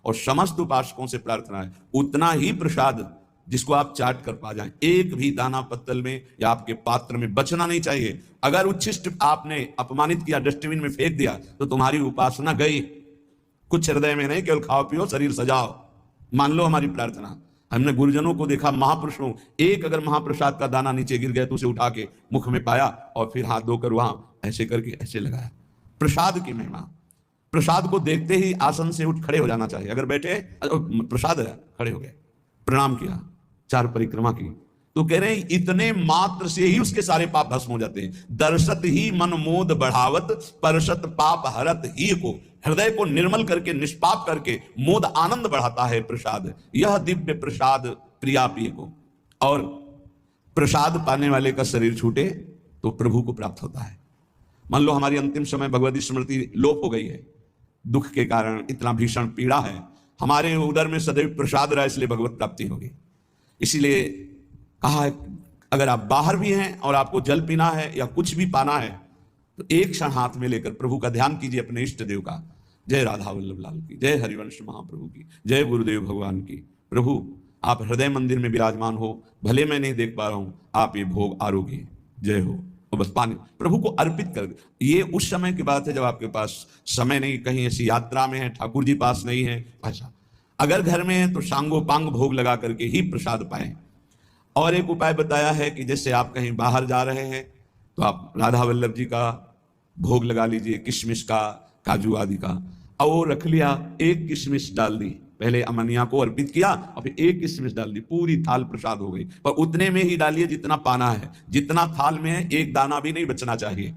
और समस्त उपासकों से प्रार्थना है उतना ही प्रसाद जिसको आप चाट कर पा जाएं, एक भी दाना पत्तल में या आपके पात्र में बचना नहीं चाहिए। अगर उच्छिष्ट आपने अपमानित किया, डस्टबिन में फेंक दिया, तो तुम्हारी उपासना गई। कुछ हृदय में नहीं, केवल खाओ पियो शरीर सजाओ। मान लो हमारी प्रार्थना। हमने गुरुजनों को देखा, महापुरुषों, एक अगर महाप्रसाद का दाना नीचे गिर गया तो उसे उठा के मुख में पाया और फिर हाथ धोकर वहां ऐसे करके ऐसे लगाया। प्रसाद की महिमा। प्रसाद को देखते ही आसन से उठ खड़े हो जाना चाहिए। अगर बैठे प्रसाद है, खड़े हो गए, प्रणाम किया, 4 परिक्रमा की, तो कह रहे हैं इतने मात्र से ही उसके सारे पाप भस्म हो जाते हैं। दर्शत ही मन मोद बढ़ावत, परसत पाप हरत ही को। हृदय को निर्मल करके, निष्पाप करके मोद आनंद बढ़ाता है प्रसाद। यह दिव्य प्रसाद प्रिया पिय को। और प्रसाद पाने वाले का शरीर छूटे तो प्रभु को प्राप्त होता है। मान लो हमारी अंतिम समय भगवती स्मृति लोप हो गई है, दुख के कारण इतना भीषण पीड़ा है, हमारे उदर में सदैव प्रसाद रहा, इसलिए भगवत प्राप्ति होगी। इसीलिए कहा है अगर आप बाहर भी हैं और आपको जल पीना है या कुछ भी पाना है तो एक क्षण हाथ में लेकर प्रभु का ध्यान कीजिए, अपने इष्ट देव का। जय राधा वल्लभ लाल की, जय हरिवंश महाप्रभु की, जय गुरुदेव भगवान की। प्रभु आप हृदय मंदिर में विराजमान हो, भले मैं नहीं देख पा रहा हूं, आप ये भोग आरोग्य, जय हो। और बस पानी प्रभु को अर्पित कर। ये उस समय की बात है जब आपके पास समय नहीं, कहीं ऐसी यात्रा में है, ठाकुर जी पास नहीं है। अच्छा, अगर घर में है तो सांगोपांग भोग लगा करके ही प्रसाद पाएं। और एक उपाय बताया है कि जैसे आप कहीं बाहर जा रहे हैं तो आप राधा वल्लभ जी का भोग लगा लीजिए, किशमिश का, काजू आदि का, और वो रख लिया, एक किशमिश डाल दी, पहले अमनिया को अर्पित किया और फिर एक किशमिश डाल दी, पूरी थाल प्रसाद हो गई। पर उतने में ही डालिए जितना पाना है, जितना थाल में है एक दाना भी नहीं बचना चाहिए।